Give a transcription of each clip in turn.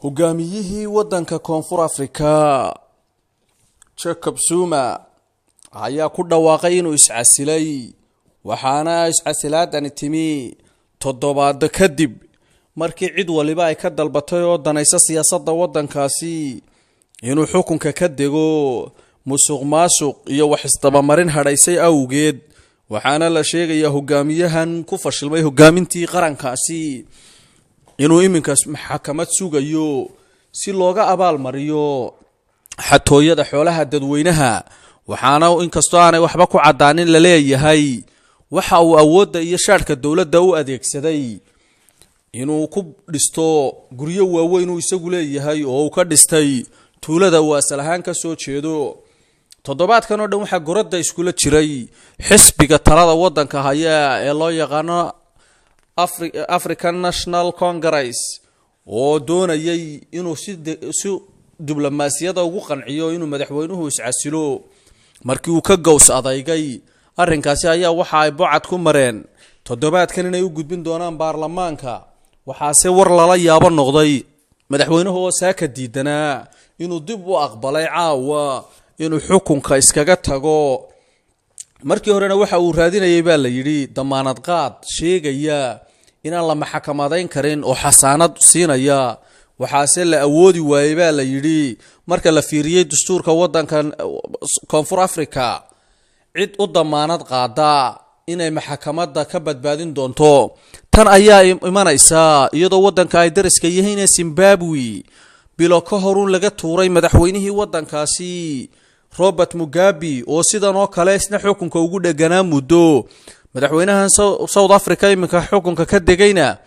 hogaamiyihii wadanka Koonfur Afrika Jacob Zuma ayaa ku dhawaaqay inuu iscasilay waxaana iscasilaadani timi toddobaad kadib markii cid waliba ay ka dalbatay oo danaysa siyaasadda wadankaasi inuu xukunka ka dego musuqmaasuq iyo wax isdabamarin hadhaysay awgeed waxaana la sheegayaa hogaamiyahan ku fashilmay hogaamintii qarankaasi inuu iminkaas maxkamad sugayo si looga abaal mariyo xatooyada xoolaha dadweynaha waxaana inkastoo aanay waxba ku cadaanin la leeyahay waxa uu awoodda iyo shaadhka dawladda u adeegsaday inuu ku dhisto guryo waaweyn uu isagu leeyahay oo uu ka dhistay tuulada uu asal ahaan ka soo jeedo toddobaadkan oo dhan waxaa goradda iskula jiray xisbiga talada wadanka haya ee loo yaqaano African National Congress oo doonayay inuu si diblomaasiyada ugu qanciyo inuu madaxweynuhu iscasilo markii uu ka gows adaygay arrinkaasi ayaa waxa ay bocad ku mareen toddobaadkan inay u gudbin doonaan baarlamaanka waxaase war lala yaabo noqday madaxweynuhu oo saaka diidanaa inuu dib u aqbalay caawa inuu xukunka iskaga tago markii horena waxa uu raadinayay baa la yiri damaanad qaad sheegaya inaan la maxkamadayn karin oo xasaanad siinaya waxaase la awoodi waayay baa la yiri marka la fiiriyay dastuurka wadankan Koonfur Afrika cid u damaanad qaada inay maxkamadda ka badbaadin doonto tan ayaa imanaysa iyadoo wadanka ay dariska yihiin Zimbabwe bilo ka horun laga tuuray madaxweynihii wadankaasi Robert Mugabe oo sidan oo kale isna xukunka ugu dhaganaa muddo madaxweynahan South Africa iminka xukunka ka degayna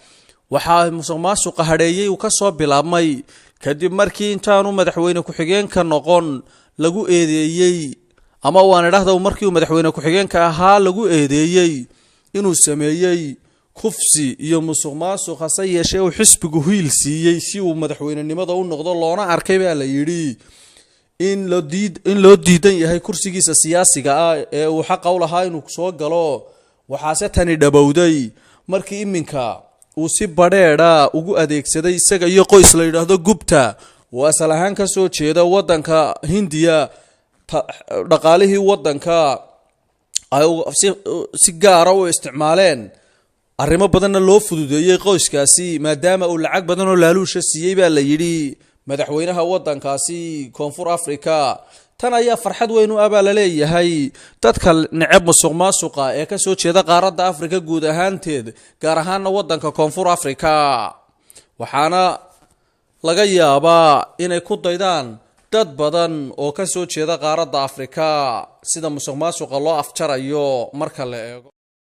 waxa musuqmaasuqa hadheeyay uu ka soo bilaabmay kadib markii intaanu madaxweyne ku xigeenka noqon lagu eedeeyay ama waan idhaahdo markii uu madaxweyne ku xigeenka ahaa lagu eedeeyay inuu sameeyay kufsi iyo musuqmaasuq hase yeeshee uu xisbigu hiil siiyay si uu madaxweynenimada u noqdo loona arkay baa la yiri in loo diidan yahay kursigiisa siyaasiga ah ee uu xaq u lahaa inuu soo galo waxaase tani dhabowday markii iminka uu si badheedha ugu adeegsaday isaga iyo qoys la yiraahdo Gupta oo asal ahaan ka soo jeeda wadanka Hindiya dhaqaalihii wadanka ay si gaar ah u isticmaaleen arrimo badanna loo fududeeyay qoyskaasi maadaama uu lacag badan oo laaluusha siiyay baa la yiri madaxweynaha wadankaasi Koonfur Afrika tan ayaa farxad weyn u abaal leeyahay dadka necab musuqmaasuqa ee ka soo jeeda qaaradda Afrika guud ahaanteed gaar ahaan wadanka Koonfur Afrika waxaana laga yaabaa inay ku daydaan dad badan oo ka soo jeeda qaaradda Afrika sida musuqmaasuqa loo afjarayo marka la eego